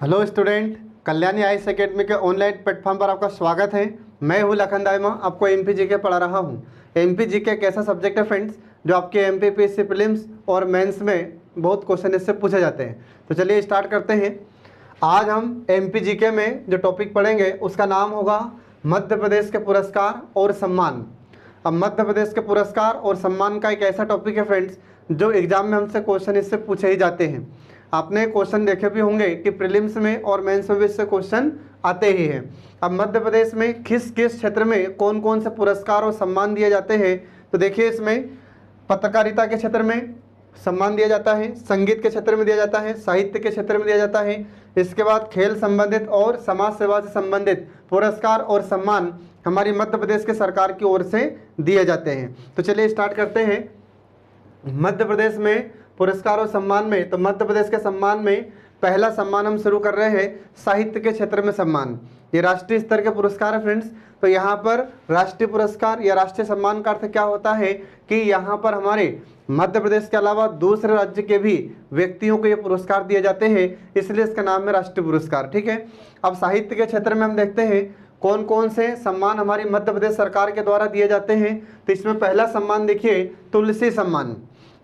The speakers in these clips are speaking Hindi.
Hello student, Kalyani IAS academy के ऑनलाइन प्लेटफॉर्म पर आपका स्वागत है। मैं हूं लखन दाइमा, आपको एमपी जीके पढ़ा रहा हूं। एमपी जीके एक ऐसा सब्जेक्ट है फ्रेंड्स जो आपके एमपीपीएससी प्रीलिम्स और मेंस में बहुत क्वेश्चन इससे पूछे जाते हैं। तो चलिए स्टार्ट करते हैं। आज हम एमपी जीके में जो टॉपिक पढ़ेंगे उसका नाम होगा मध्य प्रदेश के पुरस्कार और सम्मान। अब मध्य प्रदेश के पुरस्कार और सम्मान का एक ऐसा टॉपिक है फ्रेंड्स जो एग्जाम में हमसे क्वेश्चन इससे पूछे ही जाते हैं। आपने क्वेश्चन देखे भी होंगे कि प्रीलिम्स में और मेंस में भी इससे क्वेश्चन आते ही हैं। अब मध्य प्रदेश में किस किस क्षेत्र में कौन कौन से पुरस्कार और सम्मान दिए जाते हैं, तो देखिए इसमें पत्रकारिता के क्षेत्र में सम्मान दिया जाता है, संगीत के क्षेत्र में दिया जाता है, साहित्य के क्षेत्र में दिया जाता है। इसके बाद खेल संबंधित और समाज सेवा से संबंधित पुरस्कार और सम्मान हमारी मध्य प्रदेश के सरकार की ओर से दिए जाते हैं। तो चलिए स्टार्ट करते हैं। मध्य प्रदेश में पुरस्कार और सम्मान में, तो मध्य प्रदेश के सम्मान में पहला सम्मान हम शुरू कर रहे हैं साहित्य के क्षेत्र में सम्मान। ये राष्ट्रीय स्तर के पुरस्कार है फ्रेंड्स। तो यहाँ पर राष्ट्रीय पुरस्कार या राष्ट्रीय सम्मान का अर्थ क्या होता है कि यहाँ पर हमारे मध्य प्रदेश के अलावा दूसरे राज्य के भी व्यक्तियों को ये पुरस्कार दिए जाते हैं, इसलिए इसका नाम है राष्ट्रीय पुरस्कार। ठीक है। अब साहित्य के क्षेत्र में हम देखते हैं कौन कौन से सम्मान हमारी मध्य प्रदेश सरकार के द्वारा दिए जाते हैं। तो इसमें पहला सम्मान देखिए तुलसी सम्मान।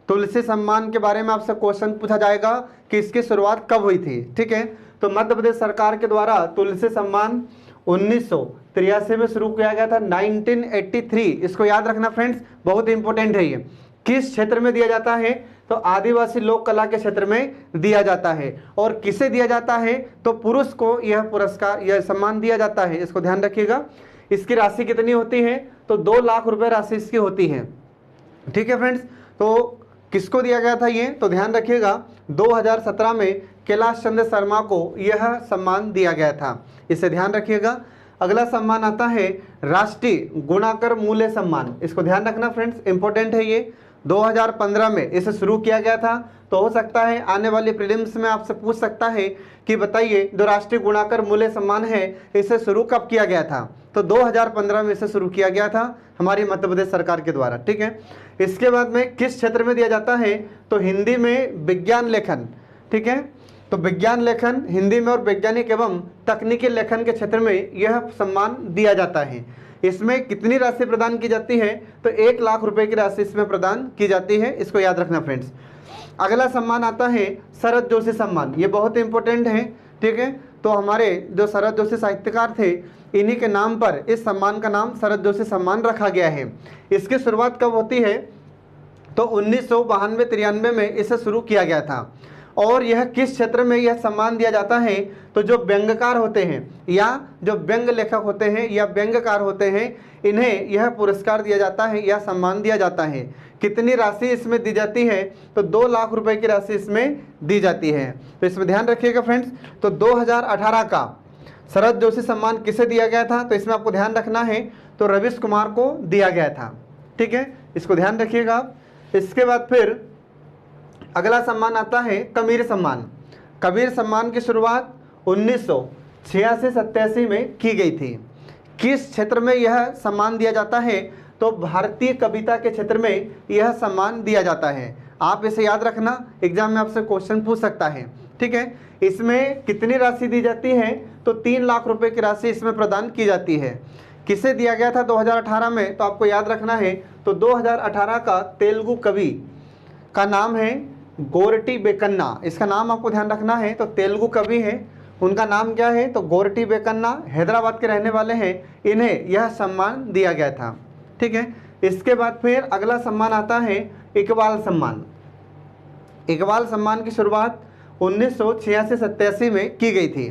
तुलसी सम्मान के बारे में आपसे क्वेश्चन पूछा जाएगा कि इसकी शुरुआत कब हुई थी। ठीक है। तो मध्य प्रदेश सरकार के द्वारा तुलसी सम्मान 1983 में शुरू किया गया था, 1983। इसको याद रखना फ्रेंड्स, बहुत इंपॉर्टेंट है ये। किस क्षेत्र में दिया जाता है, तो आदिवासी लोक कला के क्षेत्र में दिया जाता है। और किसे दिया जाता है, तो पुरुष को यह पुरस्कार यह सम्मान दिया जाता है। इसको ध्यान रखिएगा। इसकी राशि कितनी होती है, तो 2 लाख रुपए राशि इसकी होती है। ठीक है फ्रेंड्स। तो किसको दिया गया था ये, तो ध्यान रखिएगा 2017 में कैलाश चंद्र शर्मा को यह सम्मान दिया गया था। इसे ध्यान रखिएगा। अगला सम्मान आता है राष्ट्रीय गुणाकर मूल्य सम्मान। इसको ध्यान रखना फ्रेंड्स, इंपॉर्टेंट है ये। 2015 में इसे शुरू किया गया था। तो हो सकता है आने वाली प्रीलिम्स में आपसे पूछ सकता है कि बताइए जो राष्ट्रीय गुणाकर मूल्य सम्मान है इसे शुरू कब किया गया था, तो 2015 में इसे शुरू किया गया था हमारी मध्य प्रदेश सरकार के द्वारा। ठीक है। इसके बाद में किस क्षेत्र में दिया जाता है, तो हिंदी में विज्ञान लेखन। ठीक है। तो विज्ञान लेखन हिंदी में और वैज्ञानिक एवं तकनीकी लेखन के क्षेत्र में यह सम्मान दिया जाता है। इसमें कितनी राशि प्रदान की जाती है, तो 1 लाख रुपए की राशि इसमें प्रदान की जाती है। इसको याद रखना फ्रेंड्स। अगला सम्मान आता है शरद जोशी सम्मान। ये बहुत इंपॉर्टेंट है। ठीक है। तो हमारे जो शरद जोशी साहित्यकार थे, इन्हीं के नाम पर इस सम्मान का नाम शरद जोशी सम्मान रखा गया है। इसकी शुरुआत कब होती है, तो 1992-93 में इसे शुरू किया गया था। और यह किस क्षेत्र में यह सम्मान दिया जाता है, तो जो व्यंग्यकार होते हैं या जो व्यंग लेखक होते हैं या व्यंग्यकार होते हैं, इन्हें यह पुरस्कार दिया जाता है या सम्मान दिया जाता है। कितनी राशि इसमें दी जाती है, तो 2 लाख रुपए की राशि इसमें दी जाती है। तो इसमें ध्यान रखिएगा फ्रेंड्स। तो 2018 का शरद जोशी सम्मान किसे दिया गया था, तो इसमें आपको ध्यान रखना है, तो रवीश कुमार को दिया गया था। ठीक है। इसको ध्यान रखिएगा। इसके बाद फिर अगला सम्मान आता है कबीर सम्मान। कबीर सम्मान की शुरुआत 1986-87 में की गई थी। किस क्षेत्र में यह सम्मान दिया जाता है, तो भारतीय कविता के क्षेत्र में यह सम्मान दिया जाता है। आप इसे याद रखना, एग्जाम में आपसे क्वेश्चन पूछ सकता है। ठीक है। इसमें कितनी राशि दी जाती है, तो 3 लाख रुपए की राशि इसमें प्रदान की जाती है। किसे दिया गया था 2018 में, तो आपको याद रखना है, तो 2018 का तेलुगु कवि का नाम है गोरटी बेकन्ना। इसका नाम आपको ध्यान रखना है। तो तेलुगु कवि हैं, उनका नाम क्या है, तो गोरटी बेकन्ना, हैदराबाद के रहने वाले हैं। इन्हें यह सम्मान दिया गया था। ठीक है। इसके बाद फिर अगला सम्मान आता है इकबाल सम्मान। इकबाल सम्मान की शुरुआत 1986-87 में की गई थी।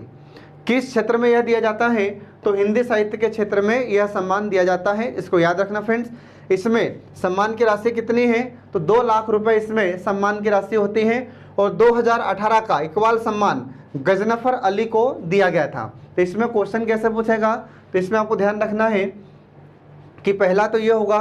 किस क्षेत्र में यह दिया जाता है, तो हिंदी साहित्य के क्षेत्र में यह सम्मान दिया जाता है। इसको याद रखना फ्रेंड्स। इसमें सम्मान की राशि कितनी है, तो 2 लाख रुपए इसमें सम्मान की राशि होती है। और 2018 का इकबाल सम्मान गजनफर अली को दिया गया था। तो इसमें क्वेश्चन कैसे पूछेगा, तो इसमें आपको ध्यान रखना है कि पहला तो ये होगा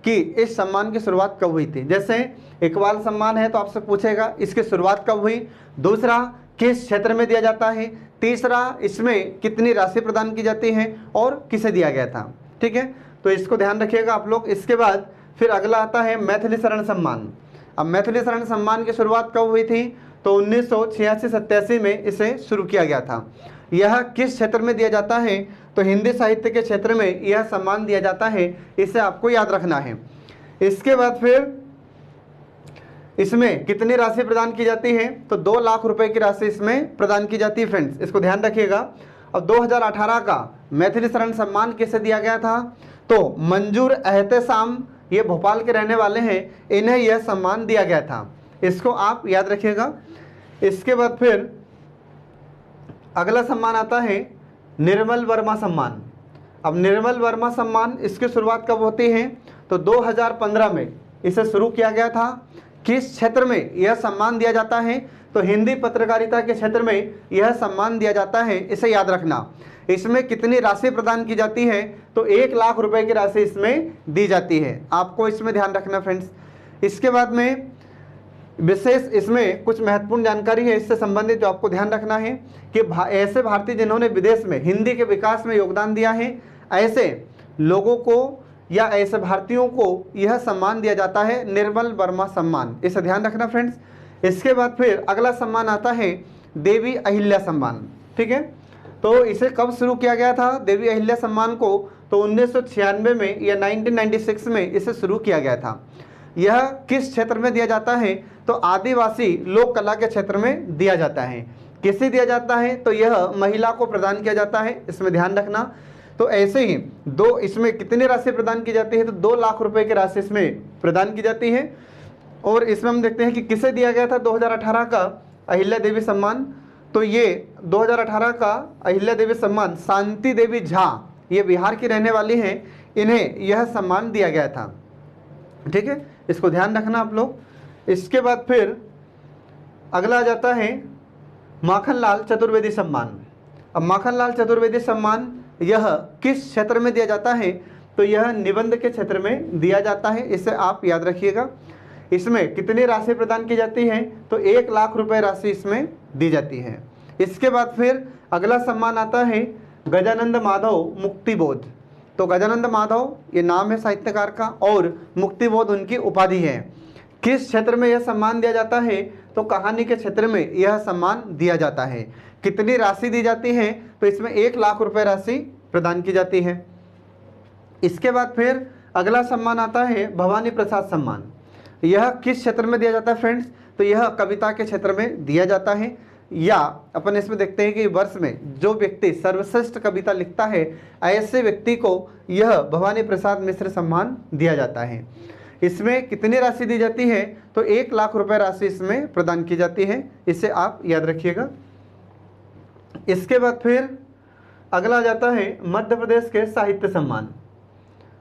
कि इस सम्मान की शुरुआत कब हुई थी। जैसे इकबाल सम्मान है तो आपसे पूछेगा इसकी शुरुआत कब हुई, दूसरा किस क्षेत्र में दिया जाता है, तीसरा इसमें कितनी राशि प्रदान की जाती है और किसे दिया गया था। ठीक है। तो इसको ध्यान रखिएगा आप लोग। इसके बाद फिर अगला आता है मैथिली शरण सम्मान। अब मैथिली शरण सम्मान की शुरुआत कब हुई थी, तो 1986-87 में इसे शुरू किया गया था। यह किस क्षेत्र में दिया जाता है? तो हिंदी साहित्य के क्षेत्र में यह सम्मान दिया जाता है, इसे आपको याद रखना है। इसके बाद फिर इसमें कितनी राशि प्रदान की जाती है? तो 2 लाख रुपए की राशि इसमें प्रदान की जाती है फ्रेंड्स, इसको ध्यान रखिएगा। अब 2018 का मैथिली शरण सम्मान किसे दिया गया था? तो मंजूर एहतेशाम, ये भोपाल के रहने वाले हैं, इन्हें यह सम्मान दिया गया था, इसको आप याद रखिएगा। इसके बाद फिर अगला सम्मान आता है निर्मल वर्मा सम्मान। अब निर्मल वर्मा सम्मान, इसकी शुरुआत कब होती है? तो 2015 में इसे शुरू किया गया था। किस क्षेत्र में यह सम्मान दिया जाता है? तो हिंदी पत्रकारिता के क्षेत्र में यह सम्मान दिया जाता है, इसे याद रखना। इसमें कितनी राशि प्रदान की जाती है? तो 1 लाख रुपए की राशि इसमें दी जाती है, आपको इसमें ध्यान रखना फ्रेंड्स। इसके बाद में विशेष इसमें कुछ महत्वपूर्ण जानकारी है इससे संबंधित जो आपको ध्यान रखना है कि ऐसे भारतीय जिन्होंने विदेश में हिंदी के विकास में योगदान दिया है, ऐसे लोगों को या ऐसे भारतीयों को यह सम्मान दिया जाता है, निर्मल वर्मा सम्मान, इसे ध्यान रखना फ्रेंड्स। इसके बाद फिर अगला सम्मान आता है देवी अहिल्या सम्मान, ठीक है। तो इसे कब शुरू किया गया था देवी अहिल्या सम्मान को? तो 1996 में या 1996 में इसे शुरू किया गया था। यह किस क्षेत्र में दिया जाता है? तो आदिवासी लोक कला के क्षेत्र में दिया जाता है। किसे दिया जाता है? तो यह महिला को प्रदान किया जाता है, इसमें ध्यान रखना। तो ऐसे ही दो, इसमें कितनी राशि प्रदान की जाती है? तो 2 लाख रुपए की राशि इसमें प्रदान की जाती है। और इसमें हम देखते हैं कि किसे दिया गया था 2018 का अहिल्या देवी सम्मान। तो ये 2018 का अहिल्या देवी सम्मान शांति देवी झा, ये बिहार की रहने वाली हैं, इन्हें यह सम्मान दिया गया था, ठीक है, इसको ध्यान रखना आप लोग। इसके बाद फिर अगला आ जाता है माखनलाल चतुर्वेदी सम्मान। अब माखनलाल चतुर्वेदी सम्मान यह किस क्षेत्र में दिया जाता है? तो यह निबंध के क्षेत्र में दिया जाता है, इसे आप याद रखिएगा। इसमें कितनी राशि प्रदान की जाती है? तो 1 लाख रुपए राशि इसमें दी जाती है। इसके बाद फिर अगला सम्मान आता है गजानंद माधव मुक्तिबोध। तो गजानंद माधव ये नाम है साहित्यकार का और मुक्तिबोध उनकी उपाधि है। किस क्षेत्र में यह सम्मान दिया जाता है? तो कहानी के क्षेत्र में यह सम्मान दिया जाता है। कितनी राशि दी जाती है? तो इसमें 1 लाख रुपए राशि प्रदान की जाती है। इसके बाद फिर अगला सम्मान आता है भवानी प्रसाद सम्मान। यह किस क्षेत्र में दिया जाता है फ्रेंड्स? तो यह कविता के क्षेत्र में दिया जाता है, या अपन इसमें देखते हैं कि वर्ष में जो व्यक्ति सर्वश्रेष्ठ कविता लिखता है, ऐसे व्यक्ति को यह भवानी प्रसाद मिश्र सम्मान दिया जाता है। इसमें कितनी राशि दी जाती है? तो 1 लाख रुपए राशि इसमें प्रदान की जाती है, इसे आप याद रखिएगा। इसके बाद फिर अगला आ जाता है मध्य प्रदेश के साहित्य सम्मान।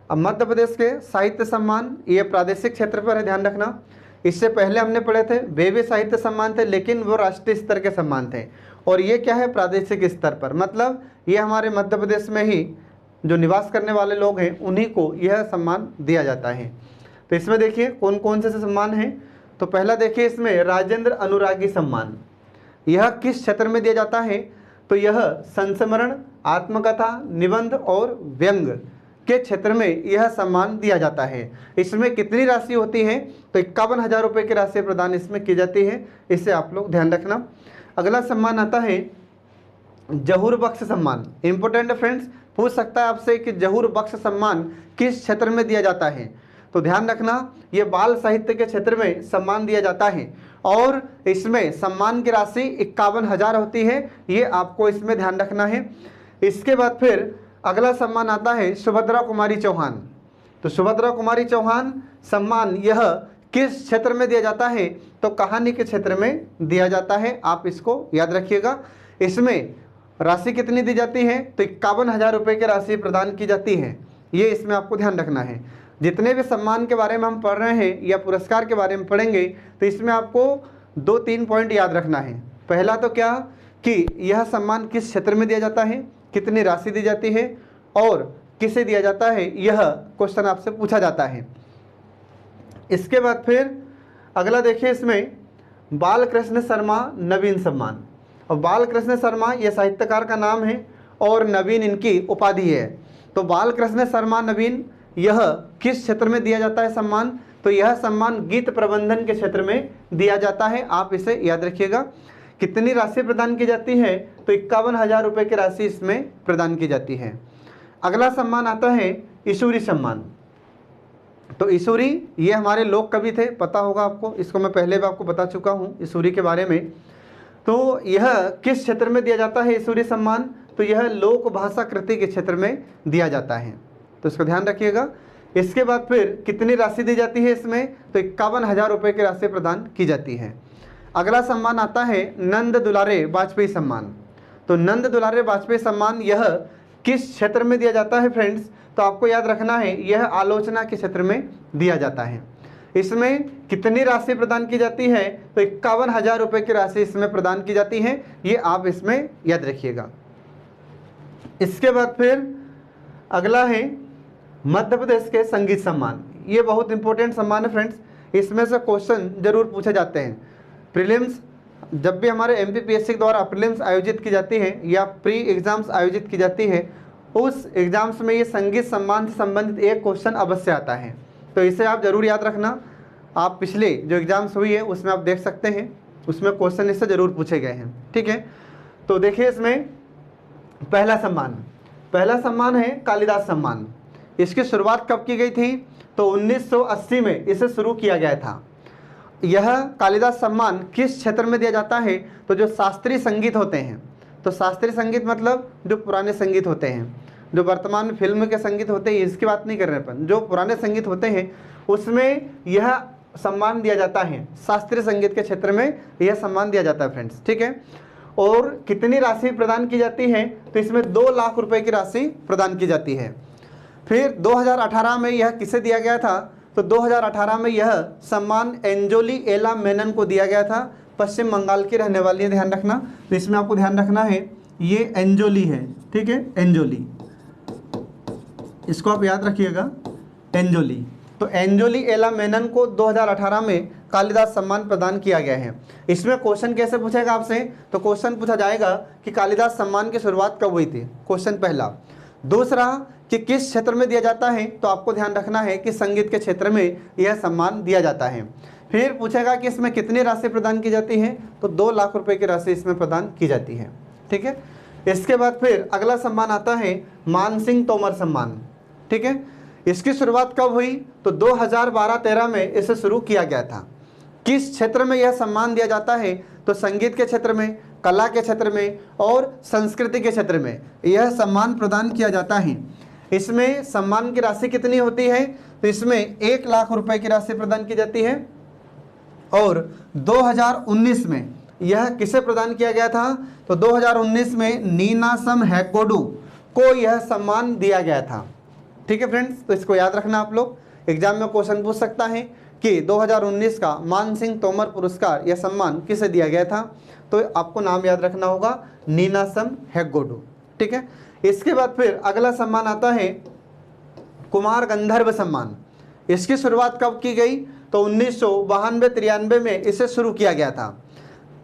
अब मध्य प्रदेश के साहित्य सम्मान ये प्रादेशिक क्षेत्र पर है, ध्यान रखना। इससे पहले हमने पढ़े थे वे भी साहित्य सम्मान थे, लेकिन वो राष्ट्रीय स्तर के सम्मान थे, और ये क्या है? प्रादेशिक स्तर पर, मतलब ये हमारे मध्य प्रदेश में ही जो निवास करने वाले लोग हैं उन्हीं को यह सम्मान दिया जाता है। तो इसमें देखिए कौन कौन से सम्मान हैं। तो पहला देखिए इसमें राजेंद्र अनुरागी सम्मान। यह किस क्षेत्र में दिया जाता है? तो यह संस्मरण, आत्मकथा, निबंध और व्यंग के क्षेत्र में यह सम्मान दिया जाता है। इसमें कितनी राशि होती है? तो 51,000 रुपये की राशि प्रदान इसमें की जाती है, इसे आप लोग ध्यान रखना। अगला सम्मान आता है जहूर बख्श सम्मान। इंपॉर्टेंट फ्रेंड्स, पूछ सकता है आपसे कि जहूर बख्श सम्मान किस क्षेत्र में दिया जाता है? तो ध्यान रखना, ये बाल साहित्य के क्षेत्र में सम्मान दिया जाता है, और इसमें सम्मान की राशि 51,000 होती है, ये आपको इसमें ध्यान रखना है। इसके बाद फिर अगला सम्मान आता है सुभद्रा कुमारी चौहान। तो सुभद्रा कुमारी चौहान सम्मान यह किस क्षेत्र में दिया जाता है? तो कहानी के क्षेत्र में दिया जाता है, आप इसको याद रखिएगा। इसमें राशि कितनी दी जाती है? तो 51,000 रुपये की राशि प्रदान की जाती है, ये इसमें आपको ध्यान रखना है। जितने भी सम्मान के बारे में हम पढ़ रहे हैं या पुरस्कार के बारे में पढ़ेंगे, तो इसमें आपको 2-3 पॉइंट याद रखना है। पहला तो क्या कि यह सम्मान किस क्षेत्र में दिया जाता है, कितनी राशि दी जाती है और किसे दिया जाता है, यह क्वेश्चन आपसे पूछा जाता है। इसके बाद फिर अगला देखिए इसमें बालकृष्ण शर्मा नवीन सम्मान। और बालकृष्ण शर्मा ये साहित्यकार का नाम है और नवीन इनकी उपाधि है। तो बालकृष्ण शर्मा नवीन यह किस क्षेत्र में दिया जाता है सम्मान? तो यह सम्मान गीत प्रबंधन के क्षेत्र में दिया जाता है, आप इसे याद रखिएगा। कितनी राशि प्रदान की जाती है? तो 51,000 रुपये की राशि इसमें प्रदान की जाती है। अगला सम्मान आता है ईश्वरी सम्मान। तो ईश्वरी ये हमारे लोक कवि थे, पता होगा आपको, इसको मैं पहले भी आपको बता चुका हूँ ईश्वरी के बारे में। तो यह किस क्षेत्र में दिया जाता है ईश्वरी सम्मान? तो यह लोक भाषा कृति के क्षेत्र में दिया जाता है, तो इसको ध्यान रखिएगा। इसके बाद फिर कितनी राशि दी जाती है इसमें? तो 51,000 रुपये की राशि प्रदान की जाती है। अगला सम्मान आता है नंद दुलारे वाजपेयी सम्मान। तो नंद दुलारे वाजपेयी सम्मान यह किस क्षेत्र में दिया जाता है फ्रेंड्स? तो आपको याद रखना है यह आलोचना के क्षेत्र में दिया जाता है। इसमें कितनी राशि प्रदान की जाती है? तो 51,000 रुपये की राशि इसमें प्रदान की जाती है, ये आप इसमें याद रखिएगा। इसके बाद फिर अगला है मध्य प्रदेश के संगीत सम्मान। ये बहुत इंपॉर्टेंट सम्मान है फ्रेंड्स, इसमें से क्वेश्चन जरूर पूछे जाते हैं। प्रीलिम्स जब भी हमारे एमपीपीएससी द्वारा प्रीलिम्स आयोजित की जाती है या प्री एग्जाम्स आयोजित की जाती है, उस एग्जाम्स में ये संगीत सम्मान से संबंधित एक क्वेश्चन अवश्य आता है, तो इसे आप जरूर याद रखना। आप पिछले जो एग्जाम्स हुई है उसमें आप देख सकते हैं, उसमें क्वेश्चन इससे जरूर पूछे गए हैं, ठीक है। तो देखिए इसमें पहला सम्मान है कालिदास सम्मान। इसकी शुरुआत कब की गई थी? तो 1980 में इसे शुरू किया गया था। यह कालिदास सम्मान किस क्षेत्र में दिया जाता है? तो जो शास्त्रीय संगीत होते हैं, तो शास्त्रीय संगीत मतलब जो पुराने संगीत होते हैं, जो वर्तमान फिल्म के संगीत होते हैं इसकी बात नहीं कर रहे अपन, जो पुराने संगीत होते हैं उसमें यह सम्मान दिया जाता है। शास्त्रीय संगीत के क्षेत्र में यह सम्मान दिया जाता है फ्रेंड्स, ठीक है। और कितनी राशि प्रदान की जाती है? तो इसमें 2 लाख रुपए की राशि प्रदान की जाती है। फिर 2018 में यह किसे दिया गया था? तो 2018 में यह सम्मान एंजोली एला मेनन को दिया गया था, पश्चिम बंगाल की रहने वाली है, ध्यान रखना। तो इसमें आपको ध्यान रखना है ये एंजोली है, ठीक है, एंजोली, इसको आप याद रखिएगा, एंजोली। तो एंजोली एला मेनन को 2018 में कालिदास सम्मान प्रदान किया गया है। इसमें क्वेश्चन कैसे पूछेगा आपसे? तो क्वेश्चन पूछा जाएगा कि कालिदास सम्मान की शुरुआत कब हुई थी, क्वेश्चन पहला। दूसरा कि किस क्षेत्र में दिया जाता है? तो आपको ध्यान रखना है कि संगीत के क्षेत्र में यह सम्मान दिया जाता है। फिर पूछेगा कि इसमें कितनी राशि प्रदान की जाती है? तो 2 लाख रुपए की राशि इसमें प्रदान की जाती है, ठीक है। इसके बाद फिर अगला सम्मान आता है मानसिंह तोमर सम्मान, ठीक है। इसकी शुरुआत कब हुई? तो 2012-13 में इसे शुरू किया गया था। किस क्षेत्र में यह सम्मान दिया जाता है? तो संगीत के क्षेत्र में, कला के क्षेत्र में और संस्कृति के क्षेत्र में यह सम्मान प्रदान किया जाता है। इसमें सम्मान की राशि कितनी होती है? तो इसमें 1 लाख रुपए की राशि प्रदान की जाती है। और 2019 में यह किसे प्रदान किया गया था? तो 2019 में नीनासम हेगोडू को यह सम्मान दिया गया था, ठीक है फ्रेंड्स। तो इसको याद रखना आप लोग, एग्जाम में क्वेश्चन पूछ सकता है कि 2019 का मानसिंह तोमर पुरस्कार यह सम्मान किसे दिया गया था? तो आपको नाम याद रखना होगा, नीनासम हेगोडू, ठीक है। इसके बाद फिर अगला सम्मान आता है कुमार गंधर्व सम्मान। इसकी शुरुआत कब की गई? तो 1992-93 में इसे शुरू किया गया था।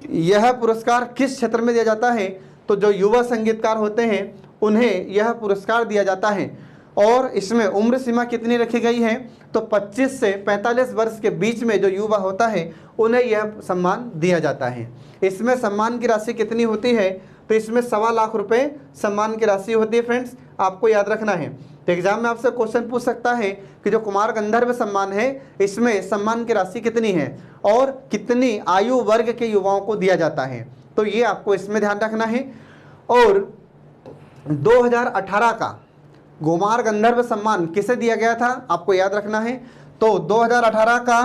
यह पुरस्कार किस क्षेत्र में दिया जाता है? तो जो युवा संगीतकार होते हैं उन्हें यह पुरस्कार दिया जाता है। और इसमें उम्र सीमा कितनी रखी गई है? तो 25 से 45 वर्ष के बीच में जो युवा होता है उन्हें यह सम्मान दिया जाता है। इसमें सम्मान की राशि कितनी होती है? तो इसमें 1.25 लाख रुपए सम्मान की राशि होती है फ्रेंड्स, आपको याद रखना है। तो एग्जाम में आपसे क्वेश्चन पूछ सकता है कि जो कुमार गंधर्व सम्मान है इसमें सम्मान की राशि कितनी है और कितनी आयु वर्ग के युवाओं को दिया जाता है, तो ये आपको इसमें ध्यान रखना है। और 2018 का कुमार गंधर्व सम्मान किसे दिया गया था? आपको याद रखना है। तो 2018 का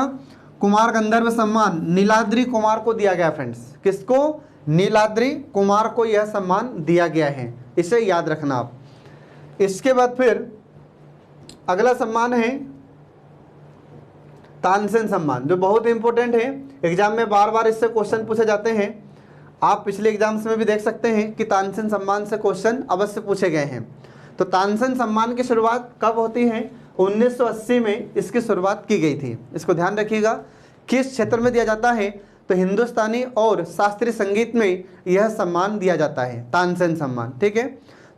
कुमार गंधर्व सम्मान नीलाद्री कुमार को दिया गया फ्रेंड्स। किसको? नीलाद्री कुमार को यह सम्मान दिया गया है, इसे याद रखना आप। इसके बाद फिर अगला सम्मान है तानसेन सम्मान, जो बहुत इंपॉर्टेंट है, एग्जाम में बार बार इससे क्वेश्चन पूछे जाते हैं। आप पिछले एग्जाम्स में भी देख सकते हैं कि तानसेन सम्मान से क्वेश्चन अवश्य पूछे गए हैं। तो तानसेन सम्मान की शुरुआत कब होती है? 1980 में इसकी शुरुआत की गई थी, इसको ध्यान रखिएगा। किस क्षेत्र में दिया जाता है? तो हिंदुस्तानी और शास्त्रीय संगीत में यह सम्मान दिया जाता है, तानसेन सम्मान, ठीक है।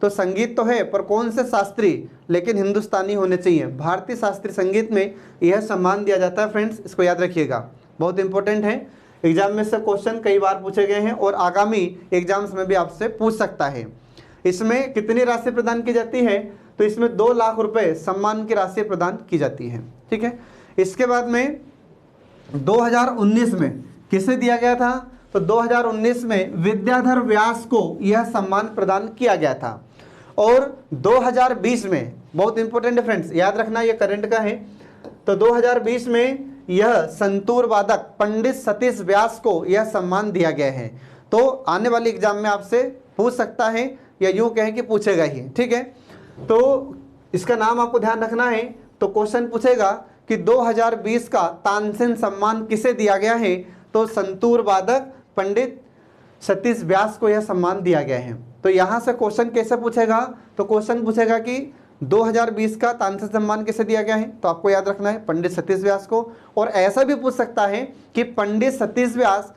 तो संगीत तो है पर कौन से शास्त्रीय, लेकिन हिंदुस्तानी होने चाहिए। भारतीय शास्त्रीय संगीत में यह सम्मान दिया जाता है फ्रेंड्स, इसको याद रखिएगा, बहुत इंपॉर्टेंट है। एग्जाम में से क्वेश्चन कई बार पूछे गए हैं और आगामी एग्जाम्स में भी आपसे पूछ सकता है। इसमें कितनी राशि प्रदान की जाती है, तो इसमें 2 लाख रुपए सम्मान की राशि प्रदान की जाती है। ठीक है, इसके बाद में 2019 में किसे दिया गया था, तो 2019 में विद्याधर व्यास को यह सम्मान प्रदान किया गया था। और 2020 में, बहुत इंपॉर्टेंट है फ्रेंड्स, याद रखना ये करंट का है, तो 2020 में यह संतूर वादक पंडित सतीश व्यास को यह सम्मान दिया गया है। तो आने वाले एग्जाम में आपसे पूछ सकता है या यूं कहें कि पूछेगा ही। ठीक है, तो इसका नाम आपको ध्यान रखना है। तो क्वेश्चन पूछेगा कि 2020 का तानसेन सम्मान किसे दिया गया है, तो संतूर वादक पंडित सतीश व्यास को यह सम्मान दिया गया है। तो यहाँ से क्वेश्चन कैसे पूछेगा, तो क्वेश्चन पूछेगा कि 2020 का तानसेन सम्मान किसे दिया गया है, तो आपको याद रखना है पंडित सतीश व्यास को। और ऐसा भी पूछ सकता है कि पंडित सतीश व्यास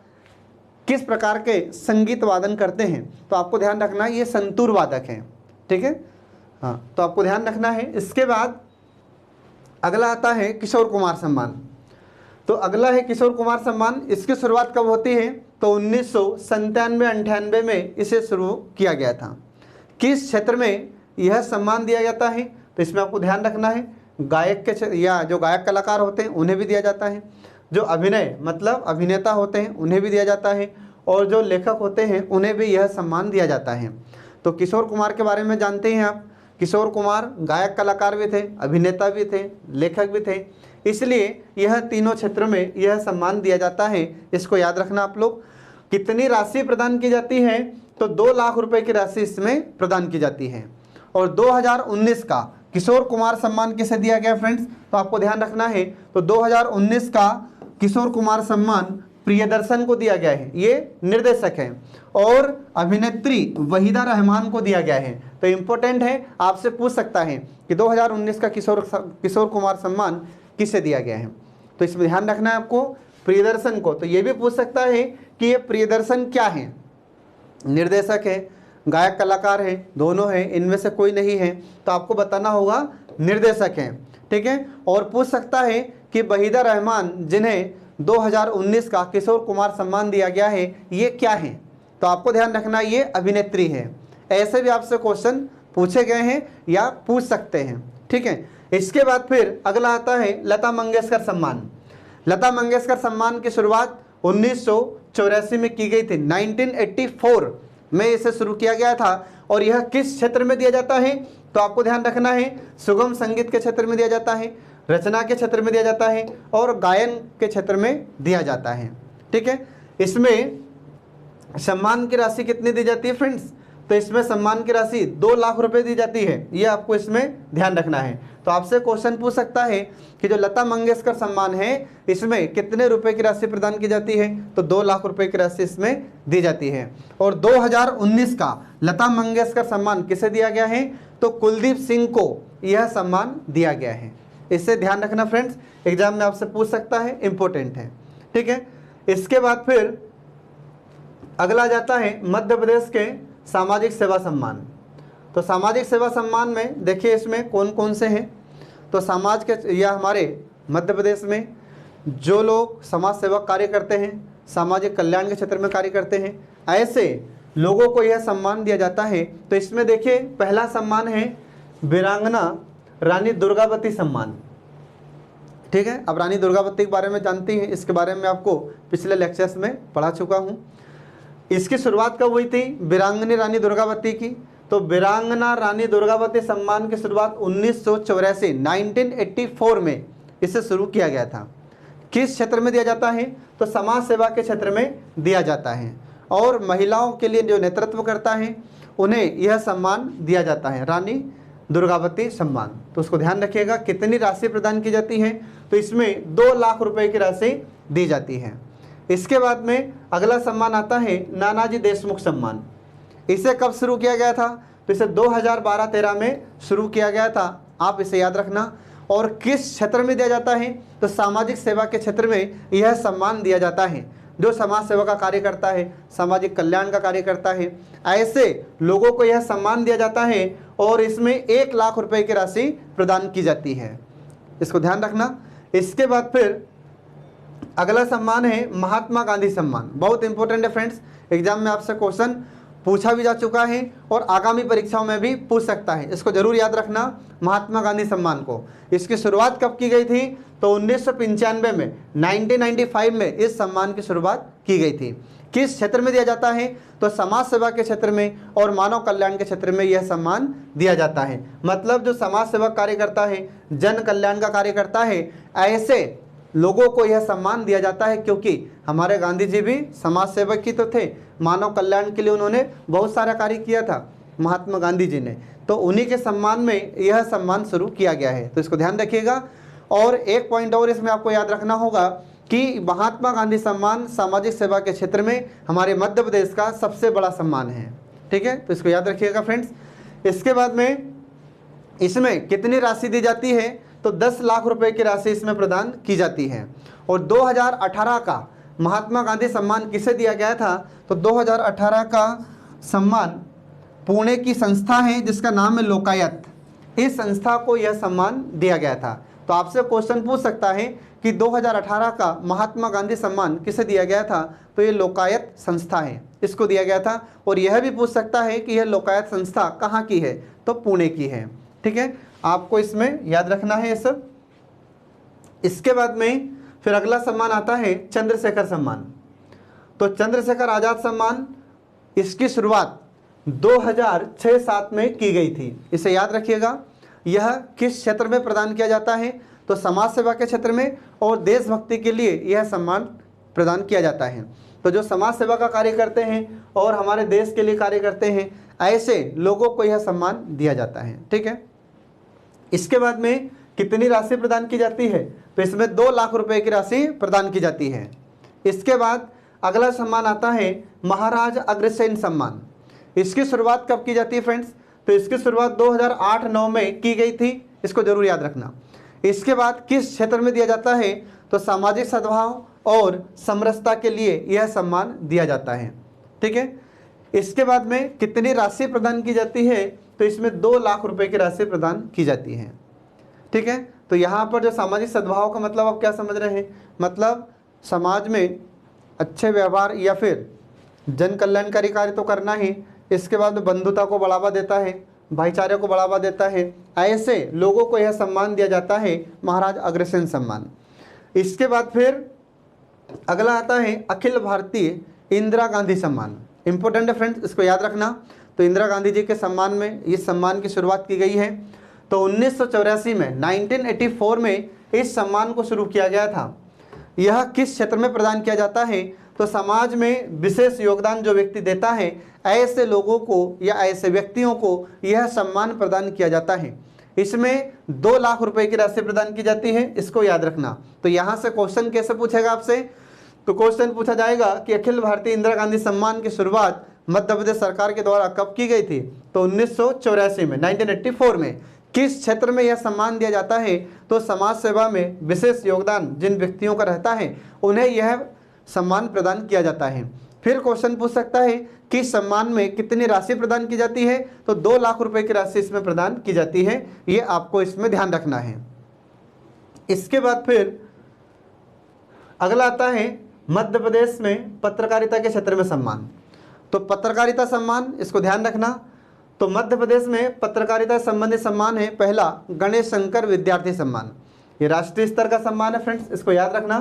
किस प्रकार के संगीत वादन करते हैं, तो आपको ध्यान रखना है ये संतूर वादक हैं। ठीक है, हाँ, तो आपको ध्यान रखना है। इसके बाद अगला आता है किशोर कुमार सम्मान। तो अगला है किशोर कुमार सम्मान। इसकी शुरुआत कब होती है, तो 1997-98 में इसे शुरू किया गया था। किस क्षेत्र में यह सम्मान दिया जाता है, तो इसमें आपको ध्यान रखना है गायक के या जो गायक कलाकार होते हैं उन्हें भी दिया जाता है, जो अभिनय मतलब अभिनेता होते हैं उन्हें भी दिया जाता है, और जो लेखक होते हैं उन्हें भी यह सम्मान दिया जाता है। तो किशोर कुमार के बारे में जानते हैं आप, किशोर कुमार गायक कलाकार भी थे, अभिनेता भी थे, लेखक भी थे, इसलिए यह तीनों क्षेत्रों में यह सम्मान दिया जाता है। इसको याद रखना आप लोग। कितनी राशि प्रदान की जाती है, तो 2 लाख रुपए की राशि इसमें प्रदान की जाती है। और 2019 का किशोर कुमार सम्मान किसे दिया गया फ्रेंड्स, तो आपको ध्यान रखना है, तो 2019 का किशोर कुमार सम्मान प्रियदर्शन को दिया गया है, ये निर्देशक हैं, और अभिनेत्री वहीदा रहमान को दिया गया है। तो इम्पोर्टेंट है, आपसे पूछ सकता है कि 2019 का किशोर कुमार सम्मान किसे दिया गया है, तो इसमें ध्यान रखना है आपको प्रियदर्शन को। तो ये भी पूछ सकता है कि ये प्रियदर्शन क्या है, निर्देशक है, गायक कलाकार है, दोनों हैं, इनमें से कोई नहीं है, तो आपको बताना होगा निर्देशक हैं। ठीक है, और पूछ सकता है कि वहीदा रहमान जिन्हें 2019 का किशोर कुमार सम्मान दिया गया है ये क्या है, तो आपको ध्यान रखना ये अभिनेत्री है। ऐसे भी आपसे क्वेश्चन पूछे गए हैं या पूछ सकते हैं। ठीक है, इसके बाद फिर अगला आता है लता मंगेशकर सम्मान। लता मंगेशकर सम्मान की शुरुआत 1984 में की गई थी। 1984 में इसे शुरू किया गया था। और यह किस क्षेत्र में दिया जाता है, तो आपको ध्यान रखना है सुगम संगीत के क्षेत्र में दिया जाता है, रचना के क्षेत्र में दिया जाता है, और गायन के क्षेत्र में दिया जाता है। ठीक है, इसमें सम्मान की राशि कितनी दी जाती है फ्रेंड्स, तो इसमें सम्मान की राशि 2 लाख रुपए दी जाती है, ये आपको इसमें ध्यान रखना है। तो आपसे क्वेश्चन पूछ सकता है कि जो लता मंगेशकर सम्मान है इसमें कितने रुपए की राशि प्रदान की जाती है, तो 2 लाख रुपए की राशि इसमें दी जाती है। और 2019 का लता मंगेशकर सम्मान किसे दिया गया है, तो कुलदीप सिंह को यह सम्मान दिया गया है। इससे ध्यान रखना फ्रेंड्स, एग्जाम में आपसे पूछ सकता है, इंपॉर्टेंट है। ठीक है, इसके बाद फिर अगला जाता है मध्य प्रदेश के सामाजिक सेवा सम्मान। तो सामाजिक सेवा सम्मान में देखिए इसमें कौन कौन से हैं, तो समाज के या हमारे मध्य प्रदेश में जो लोग समाज सेवा कार्य करते हैं, सामाजिक कल्याण के क्षेत्र में कार्य करते हैं, ऐसे लोगों को यह सम्मान दिया जाता है। तो इसमें देखिए पहला सम्मान है वीरांगना रानी दुर्गावती सम्मान। ठीक है, अब रानी दुर्गावती के बारे में जानती हैं, इसके बारे में आपको पिछले लेक्चर्स में पढ़ा चुका हूँ। इसकी शुरुआत कब हुई थी वीरांगनी रानी दुर्गावती की, तो वीरांगना रानी दुर्गावती सम्मान की शुरुआत 1984 में इसे शुरू किया गया था। किस क्षेत्र में दिया जाता है, तो समाज सेवा के क्षेत्र में दिया जाता है, और महिलाओं के लिए जो नेतृत्व करता है उन्हें यह सम्मान दिया जाता है, रानी दुर्गावती सम्मान। तो उसको ध्यान रखिएगा। कितनी राशि प्रदान की जाती है, तो इसमें 2 लाख रुपए की राशि दी जाती है। इसके बाद में अगला सम्मान आता है नानाजी देशमुख सम्मान। इसे कब शुरू किया गया था, तो इसे 2012-13 में शुरू किया गया था, आप इसे याद रखना। और किस क्षेत्र में दिया जाता है, तो सामाजिक सेवा के क्षेत्र में यह सम्मान दिया जाता है। जो समाज सेवा का कार्य करता है, सामाजिक कल्याण का कार्य करता है, ऐसे लोगों को यह सम्मान दिया जाता है और इसमें 1 लाख रुपए की राशि प्रदान की जाती है। इसको ध्यान रखना। इसके बाद फिर अगला सम्मान है महात्मा गांधी सम्मान। बहुत इंपॉर्टेंट है फ्रेंड्स, एग्जाम में आपसे क्वेश्चन पूछा भी जा चुका है और आगामी परीक्षाओं में भी पूछ सकता है। इसको जरूर याद रखना, महात्मा गांधी सम्मान को। इसकी शुरुआत कब की गई थी? तो 1995 में, 1995 में इस सम्मान की शुरुआत की गई थी। किस क्षेत्र में दिया जाता है? तो समाज सेवा के क्षेत्र में और मानव कल्याण के क्षेत्र में यह सम्मान दिया जाता है। मतलब जो समाज सेवा कार्य करता है, जन कल्याण का कार्य करता है, ऐसे लोगों को यह सम्मान दिया जाता है, क्योंकि हमारे गांधी जी भी समाज सेवक ही तो थे। मानव कल्याण के लिए उन्होंने बहुत सारा कार्य किया था महात्मा गांधी जी ने, तो उन्हीं के सम्मान में यह सम्मान शुरू किया गया है। तो इसको ध्यान रखिएगा। और एक पॉइंट और इसमें आपको याद रखना होगा कि महात्मा गांधी सम्मान सामाजिक सेवा के क्षेत्र में हमारे मध्य प्रदेश का सबसे बड़ा सम्मान है। ठीक है, तो इसको याद रखिएगा फ्रेंड्स। इसके बाद में इसमें कितनी राशि दी जाती है? तो 10 लाख रुपए की राशि इसमें प्रदान की जाती है। और 2018 का महात्मा गांधी सम्मान किसे दिया गया था? तो 2018 का सम्मान पुणे की संस्था है जिसका नाम है लोकायत। इस संस्था को यह सम्मान दिया गया था। तो आपसे क्वेश्चन पूछ सकता है कि 2018 का महात्मा गांधी सम्मान किसे दिया गया था? तो ये लोकायत संस्था है, इसको दिया गया था। और यह भी पूछ सकता है कि यह लोकायत संस्था कहाँ की है? तो पुणे की है। ठीक है, आपको इसमें याद रखना है ये सब। इसके बाद में फिर अगला सम्मान आता है चंद्रशेखर सम्मान। तो चंद्रशेखर आजाद सम्मान, इसकी शुरुआत 2006-07 में की गई थी। इसे याद रखिएगा। यह किस क्षेत्र में प्रदान किया जाता है? तो समाज सेवा के क्षेत्र में और देशभक्ति के लिए यह सम्मान प्रदान किया जाता है। तो जो समाज सेवा का कार्य करते हैं और हमारे देश के लिए कार्य करते हैं, ऐसे लोगों को यह सम्मान दिया जाता है। ठीक है, इसके बाद में कितनी राशि प्रदान की जाती है? तो इसमें 2 लाख रुपए की राशि प्रदान की जाती है। इसके बाद अगला सम्मान आता है महाराज अग्रसेन सम्मान। इसकी शुरुआत कब की जाती है फ्रेंड्स? तो इसकी शुरुआत 2008-09 में की गई थी, इसको जरूर याद रखना। इसके बाद किस क्षेत्र में दिया जाता है? तो सामाजिक सद्भाव और समरसता के लिए यह सम्मान दिया जाता है। ठीक है, इसके बाद में कितनी राशि प्रदान की जाती है? तो इसमें 2 लाख रुपए की राशि प्रदान की जाती है। ठीक है, तो यहाँ पर जो सामाजिक सद्भाव का मतलब आप क्या समझ रहे हैं? मतलब समाज में अच्छे व्यवहार या फिर जन कल्याणकारी कार्य तो करना ही, इसके बाद में बंधुता को बढ़ावा देता है, भाईचारे को बढ़ावा देता है, ऐसे लोगों को यह सम्मान दिया जाता है महाराज अग्रसेन सम्मान। इसके बाद फिर अगला आता है अखिल भारतीय इंदिरा गांधी सम्मान। इंपॉर्टेंट है फ्रेंड्स, इसको याद रखना। तो इंदिरा गांधी जी के सम्मान में इस सम्मान की शुरुआत की गई है। तो 1984 में, 1984 में इस सम्मान को शुरू किया गया था। यह किस क्षेत्र में प्रदान किया जाता है? तो समाज में विशेष योगदान जो व्यक्ति देता है, ऐसे लोगों को या ऐसे व्यक्तियों को यह सम्मान प्रदान किया जाता है। इसमें 2 लाख रुपए की राशि प्रदान की जाती है, इसको याद रखना। तो यहाँ से क्वेश्चन कैसे पूछेगा आपसे? तो क्वेश्चन पूछा जाएगा कि अखिल भारतीय इंदिरा गांधी सम्मान की शुरुआत मध्य प्रदेश सरकार के द्वारा कब की गई थी? तो 1984 में, 1984 में। किस क्षेत्र में यह सम्मान दिया जाता है? तो समाज सेवा में विशेष योगदान जिन व्यक्तियों का रहता है उन्हें यह सम्मान प्रदान किया जाता है। फिर क्वेश्चन पूछ सकता है कि सम्मान में कितनी राशि प्रदान की जाती है? तो 2 लाख रुपए की राशि इसमें प्रदान की जाती है। ये आपको इसमें ध्यान रखना है। इसके बाद फिर अगला आता है मध्य प्रदेश में पत्रकारिता के क्षेत्र में सम्मान। तो पत्रकारिता सम्मान, इसको ध्यान रखना। तो मध्य प्रदेश में पत्रकारिता संबंधी सम्मान है पहला गणेश शंकर विद्यार्थी सम्मान। ये राष्ट्रीय स्तर का सम्मान है फ्रेंड्स, इसको याद रखना।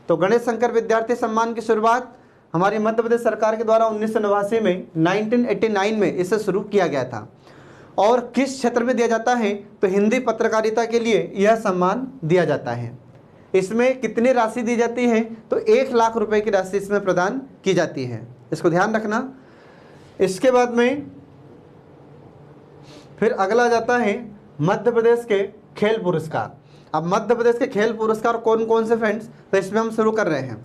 तो गणेश शंकर विद्यार्थी सम्मान की शुरुआत हमारी मध्य प्रदेश सरकार के द्वारा 1989 में, 1989 में इसे शुरू किया गया था। और किस क्षेत्र में दिया जाता है? तो हिंदी पत्रकारिता के लिए यह सम्मान दिया जाता है। इसमें कितनी राशि दी जाती है? तो 1 लाख रुपए की राशि इसमें प्रदान की जाती है, इसको ध्यान रखना। इसके बाद में फिर अगला जाता है मध्य प्रदेश के खेल पुरस्कार। अब मध्य प्रदेश के खेल पुरस्कार कौन कौन से फ्रेंड्स? तो इसमें हम शुरू कर रहे हैं।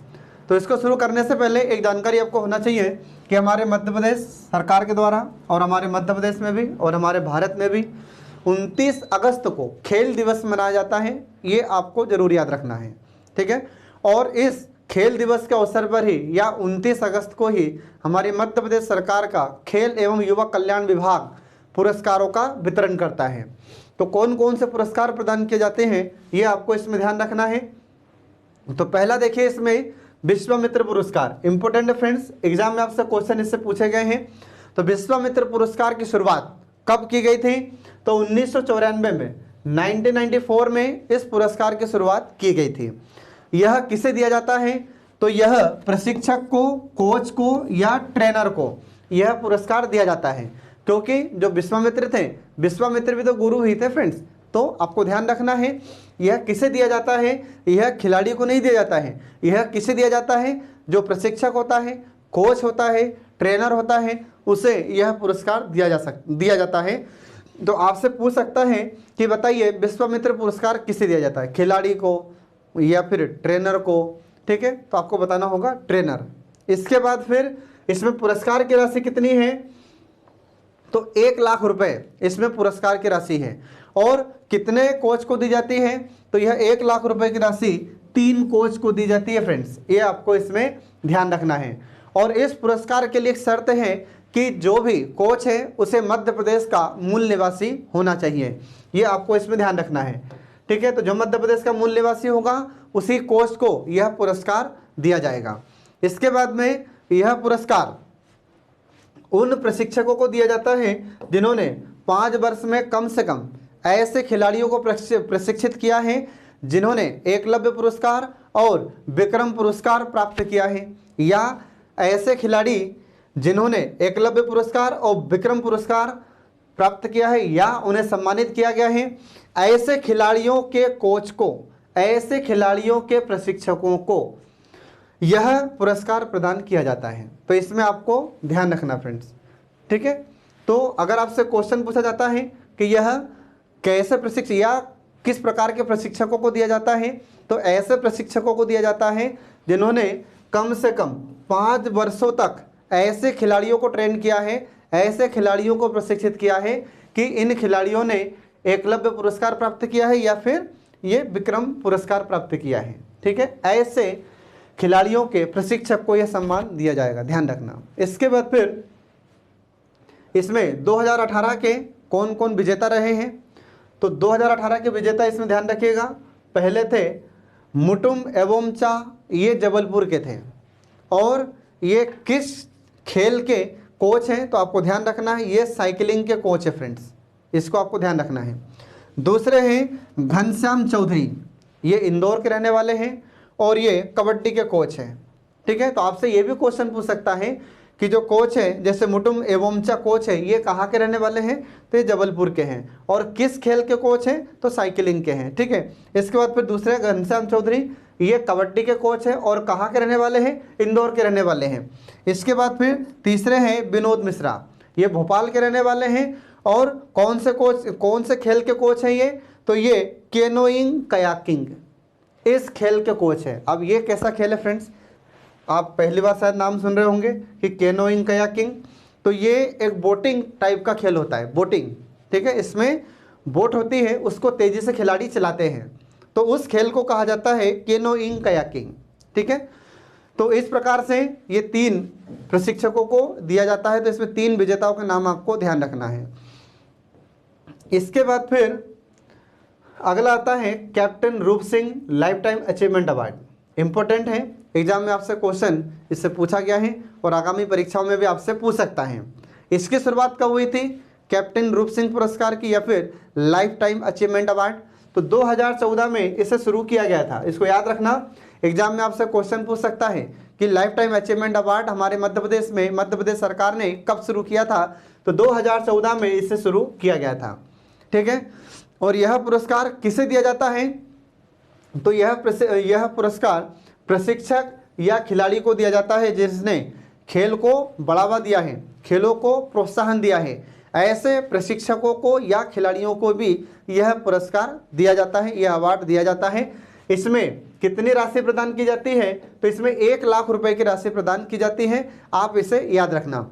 तो इसको शुरू करने से पहले एक जानकारी आपको होना चाहिए कि हमारे मध्य प्रदेश सरकार के द्वारा और हमारे मध्य प्रदेश में भी और हमारे भारत में भी 29 अगस्त को खेल दिवस मनाया जाता है। ये आपको जरूर याद रखना है, ठीक है। और इस खेल दिवस के अवसर पर ही या 29 अगस्त को ही हमारी मध्य प्रदेश सरकार का खेल एवं युवा कल्याण विभाग पुरस्कारों का वितरण करता है। तो कौन कौन से पुरस्कार प्रदान किए जाते हैं ये आपको इसमें ध्यान रखना है। तो पहला देखिए इसमें विश्वामित्र पुरस्कार, इंपॉर्टेंट है फ्रेंड्स, एग्जाम में आपसे क्वेश्चन इससे पूछे गए हैं। तो विश्वामित्र पुरस्कार की शुरुआत कब की गई थी? तो 1994 में, 1994 में इस पुरस्कार की शुरुआत की गई थी। यह किसे दिया जाता है? तो यह प्रशिक्षक को, कोच को या ट्रेनर को यह पुरस्कार दिया जाता है, क्योंकि जो विश्वामित्र थे, विश्वामित्र भी तो गुरु ही थे फ्रेंड्स। तो आपको ध्यान रखना है यह किसे दिया जाता है, यह खिलाड़ी को नहीं दिया जाता है, यह किसे दिया जाता है? जो प्रशिक्षक होता है, कोच होता है, ट्रेनर होता है, उसे यह पुरस्कार दिया जाता है। तो आपसे पूछ सकता है कि बताइए विश्वामित्र पुरस्कार किसे दिया जाता है, खिलाड़ी को या फिर ट्रेनर को? ठीक है, तो आपको बताना होगा ट्रेनर। इसके बाद फिर इसमें पुरस्कार की राशि कितनी है? तो 1 लाख रुपए इसमें पुरस्कार की राशि है। और कितने कोच को दी जाती है? तो यह 1 लाख रुपए की राशि 3 कोच को दी जाती है फ्रेंड्स, ये आपको इसमें ध्यान रखना है। और इस पुरस्कार के लिए एक शर्त है कि जो भी कोच है उसे मध्य प्रदेश का मूल निवासी होना चाहिए, ये आपको इसमें ध्यान रखना है। ठीक है, तो जो मध्य प्रदेश का मूल निवासी होगा उसी कोच को यह पुरस्कार दिया जाएगा। इसके बाद में यह पुरस्कार उन प्रशिक्षकों को दिया जाता है जिन्होंने 5 वर्ष में कम से कम ऐसे खिलाड़ियों को प्रशिक्षित किया है जिन्होंने एकलव्य पुरस्कार और विक्रम पुरस्कार प्राप्त किया है, या ऐसे खिलाड़ी जिन्होंने एकलव्य पुरस्कार और विक्रम पुरस्कार प्राप्त किया है या उन्हें सम्मानित किया गया है। ऐसे खिलाड़ियों के कोच को, ऐसे खिलाड़ियों के प्रशिक्षकों को यह पुरस्कार प्रदान किया जाता है। तो इसमें आपको ध्यान रखना फ्रेंड्स। ठीक है, तो अगर आपसे क्वेश्चन पूछा जाता है कि यह कैसे प्रशिक्षक या किस प्रकार के प्रशिक्षकों को दिया जाता है, तो ऐसे प्रशिक्षकों को दिया जाता है जिन्होंने कम से कम 5 वर्षों तक ऐसे खिलाड़ियों को ट्रेन किया है, ऐसे खिलाड़ियों को प्रशिक्षित किया है कि इन खिलाड़ियों ने एकलव्य पुरस्कार प्राप्त किया है या फिर ये विक्रम पुरस्कार प्राप्त किया है। ठीक है, ऐसे खिलाड़ियों के प्रशिक्षक को यह सम्मान दिया जाएगा, ध्यान रखना। इसके बाद फिर इसमें 2018 के कौन कौन विजेता रहे हैं? तो 2018 के विजेता इसमें ध्यान रखिएगा। पहले थे मुटुम एवोमचा, ये जबलपुर के थे। और ये किस खेल के कोच हैं? तो आपको ध्यान रखना है ये साइकिलिंग के कोच है फ्रेंड्स, इसको आपको ध्यान रखना है। दूसरे हैं घनश्याम चौधरी, ये इंदौर के रहने वाले हैं और ये कबड्डी के कोच हैं। ठीक है, तो आपसे ये भी क्वेश्चन पूछ सकता है कि जो कोच है, जैसे मुटुम एवोमचा कोच है, ये कहाँ के रहने वाले हैं? तो ये जबलपुर के हैं। और किस खेल के कोच हैं? तो साइकिलिंग के हैं। ठीक है, इसके बाद फिर दूसरे घनश्याम चौधरी, ये कबड्डी के कोच हैं और कहाँ के रहने वाले हैं? इंदौर के रहने वाले हैं। इसके बाद फिर तीसरे हैं विनोद मिश्रा, ये भोपाल के रहने वाले हैं। और कौन से खेल के कोच हैं ये? तो ये केनोइंग कयाकिंग, इस खेल के कोच हैं। अब ये कैसा खेल है फ्रेंड्स? आप पहली बार शायद नाम सुन रहे होंगे कि केनोइंग कयाकिंग। तो ये एक बोटिंग टाइप का खेल होता है, बोटिंग। ठीक है, इसमें बोट होती है, उसको तेज़ी से खिलाड़ी चलाते हैं, तो उस खेल को कहा जाता है केनोइंग कयाकिंग। ठीक है, तो इस प्रकार से ये 3 प्रशिक्षकों को दिया जाता है। तो इसमें 3 विजेताओं का नाम आपको ध्यान रखना है। इसके बाद फिर अगला आता है कैप्टन रूप Singh life time achievement award. Important है, एग्जाम में आपसे क्वेश्चन इससे पूछा गया है और आगामी परीक्षाओं में भी आपसे पूछ सकता है। इसकी शुरुआत कब हुई थी? कैप्टन रूप सिंह पुरस्कार की या फिर लाइफ टाइम अचीवमेंट अवार्ड? तो 2014 में इसे शुरू किया गया था, इसको याद रखना। एग्जाम में आपसे क्वेश्चन पूछ सकता है कि लाइफ टाइम अचीवमेंट अवार्ड हमारे मध्य प्रदेश में मध्य प्रदेश सरकार ने कब शुरू किया था? तो 2014 में इसे शुरू किया गया था। ठीक है, और यह पुरस्कार किसे दिया जाता है? तो यह पुरस्कार प्रशिक्षक या खिलाड़ी को दिया जाता है जिसने खेल को बढ़ावा दिया है, खेलों को प्रोत्साहन दिया है। ऐसे प्रशिक्षकों को या खिलाड़ियों को भी यह पुरस्कार दिया जाता है, यह अवार्ड दिया जाता है। इसमें कितनी राशि प्रदान की जाती है? तो इसमें 1 लाख रुपए की राशि प्रदान की जाती है, आप इसे याद रखना।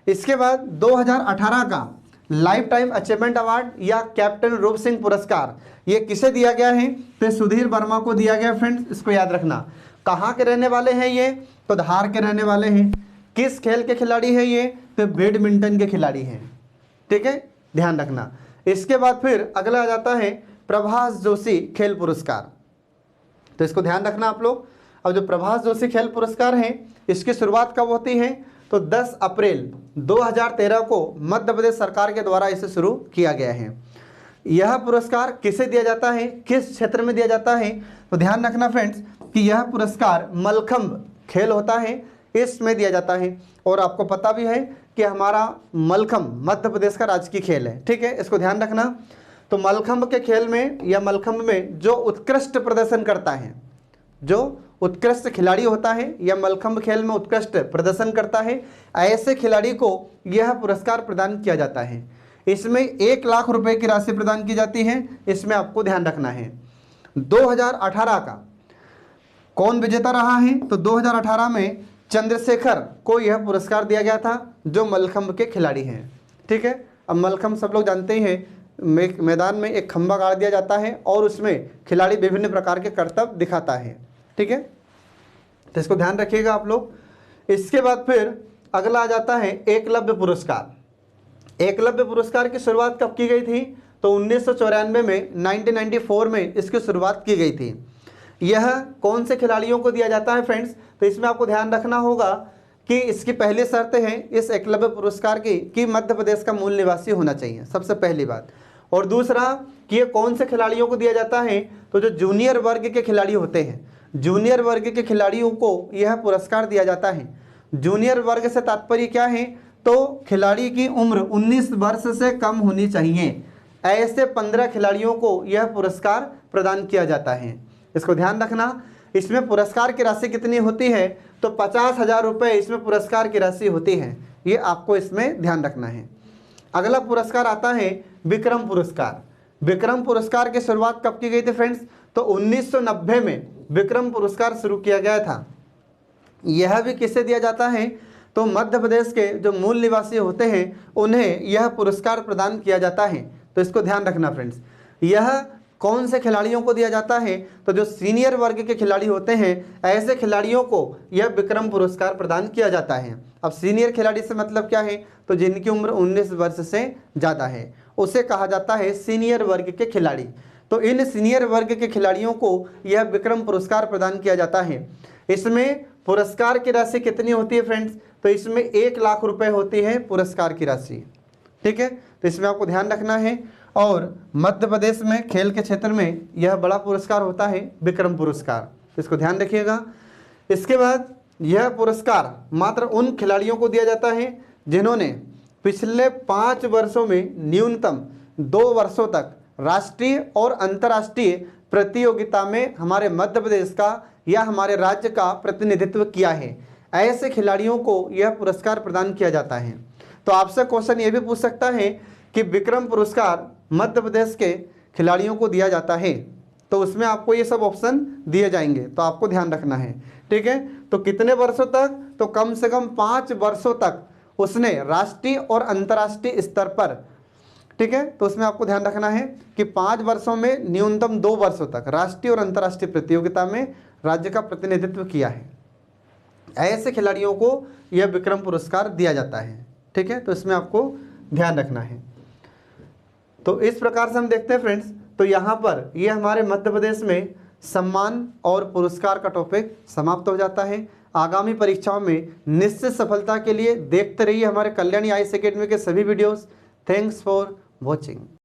इसके बाद 2018 का लाइफ टाइम अचीवमेंट अवार्ड या कैप्टन रूप सिंह पुरस्कार ये किसे दिया गया है? तो सुधीर वर्मा को दिया गया फ्रेंड्स, इसको याद रखना। कहाँ के रहने वाले हैं ये? तो धार के रहने वाले हैं। किस खेल के खिलाड़ी हैं ये? तो बैडमिंटन के खिलाड़ी हैं। ठीक है, ध्यान रखना। इसके बाद फिर अगला आ जाता है प्रभास जोशी खेल पुरस्कार। तो इसको ध्यान रखना आप लोग। अब जो प्रभास जोशी खेल पुरस्कार हैं इसकी शुरुआत कब होती है? तो 10 अप्रैल 2013 को मध्य प्रदेश सरकार के द्वारा इसे शुरू किया गया है। यह पुरस्कार किसे दिया जाता है, किस क्षेत्र में दिया जाता है? तो ध्यान रखना फ्रेंड्स कि यह पुरस्कार मलखंभ खेल होता है, इसमें दिया जाता है। और आपको पता भी है कि हमारा मलखंभ मध्य प्रदेश का राजकीय खेल है। ठीक है, इसको ध्यान रखना। तो मलखंभ के खेल में या मलखंभ में जो उत्कृष्ट प्रदर्शन करता है, जो उत्कृष्ट खिलाड़ी होता है या मलखंभ खेल में उत्कृष्ट प्रदर्शन करता है, ऐसे खिलाड़ी को यह पुरस्कार प्रदान किया जाता है। इसमें 1 लाख रुपए की राशि प्रदान की जाती है। इसमें आपको ध्यान रखना है। 2018 का कौन विजेता रहा है? तो 2018 में चंद्रशेखर को यह पुरस्कार दिया गया था, जो मलखंभ के खिलाड़ी हैं। ठीक है, अब मलखंभ सब लोग जानते ही हैं, मैदान में एक खंभा गाड़ दिया जाता है और उसमें खिलाड़ी विभिन्न प्रकार के करतब दिखाता है। ठीक है, तो इसको ध्यान रखिएगा आप लोग। इसके बाद फिर अगला आ जाता है एकलव्य पुरस्कार। एकलव्य पुरस्कार की शुरुआत कब की गई थी? तो 1994 में 1994 में इसकी शुरुआत की गई थी। यह कौन से खिलाड़ियों को दिया जाता है फ्रेंड्स? तो इसमें आपको ध्यान रखना होगा कि इसकी पहली शर्त है इस एकलव्य पुरस्कार की कि मध्य प्रदेश का मूल निवासी होना चाहिए, सबसे पहली बात। और दूसरा कि ये कौन से खिलाड़ियों को दिया जाता है? तो जो जूनियर वर्ग के खिलाड़ी होते हैं, जूनियर वर्ग के खिलाड़ियों को यह पुरस्कार दिया जाता है। जूनियर वर्ग से तात्पर्य क्या है? तो खिलाड़ी की उम्र 19 वर्ष से कम होनी चाहिए। ऐसे 15 खिलाड़ियों को यह पुरस्कार प्रदान किया जाता है। इसको ध्यान रखना। इसमें पुरस्कार की राशि कितनी होती है? तो 50,000 रुपये इसमें पुरस्कार की राशि होती है। ये आपको इसमें ध्यान रखना है। अगला पुरस्कार आता है विक्रम पुरस्कार। विक्रम पुरस्कार की शुरुआत कब की गई थी फ्रेंड्स? तो 1990 में विक्रम पुरस्कार शुरू किया गया था। यह भी किसे दिया जाता है? तो मध्य प्रदेश के जो मूल निवासी होते हैं उन्हें यह पुरस्कार प्रदान किया जाता है। तो इसको ध्यान रखना फ्रेंड्स। यह कौन से खिलाड़ियों को दिया जाता है? तो जो सीनियर वर्ग के खिलाड़ी होते हैं, ऐसे खिलाड़ियों को यह विक्रम पुरस्कार प्रदान किया जाता है। अब सीनियर खिलाड़ी से मतलब क्या है? तो जिनकी उम्र 19 वर्ष से ज़्यादा है उसे कहा जाता है सीनियर वर्ग के खिलाड़ी। तो इन सीनियर वर्ग के खिलाड़ियों को यह विक्रम पुरस्कार प्रदान किया जाता है। इसमें पुरस्कार की राशि कितनी होती है फ्रेंड्स? तो इसमें 1 लाख रुपए होती है पुरस्कार की राशि। ठीक है, तो इसमें आपको ध्यान रखना है। और मध्य प्रदेश में खेल के क्षेत्र में यह बड़ा पुरस्कार होता है विक्रम पुरस्कार, तो इसको ध्यान रखिएगा। इसके बाद यह पुरस्कार मात्र उन खिलाड़ियों को दिया जाता है जिन्होंने पिछले 5 वर्षों में न्यूनतम 2 वर्षों तक राष्ट्रीय और अंतर्राष्ट्रीय प्रतियोगिता में हमारे मध्य प्रदेश का या हमारे राज्य का प्रतिनिधित्व किया है। ऐसे खिलाड़ियों को यह पुरस्कार प्रदान किया जाता है। तो आपसे क्वेश्चन ये भी पूछ सकता है कि विक्रम पुरस्कार मध्य प्रदेश के खिलाड़ियों को दिया जाता है, तो उसमें आपको ये सब ऑप्शन दिए जाएंगे, तो आपको ध्यान रखना है। ठीक है, तो कितने वर्षों तक? तो कम से कम 5 वर्षों तक उसने राष्ट्रीय और अंतर्राष्ट्रीय स्तर पर, ठीक है, तो उसमें आपको ध्यान रखना है कि 5 वर्षों में न्यूनतम 2 वर्षों तक राष्ट्रीय और अंतर्राष्ट्रीय प्रतियोगिता में राज्य का प्रतिनिधित्व किया है। ऐसे खिलाड़ियों को यह विक्रम पुरस्कार दिया जाता है। ठीक है, तो इसमें आपको ध्यान रखना है। तो इस प्रकार से हम देखते हैं फ्रेंड्स, तो यहाँ पर ये हमारे मध्य प्रदेश में सम्मान और पुरस्कार का टॉपिक समाप्त हो जाता है। आगामी परीक्षाओं में निश्चित सफलता के लिए देखते रहिए हमारे कल्याणी आईएएस एकेडमी के सभी वीडियोस। Thanks for watching.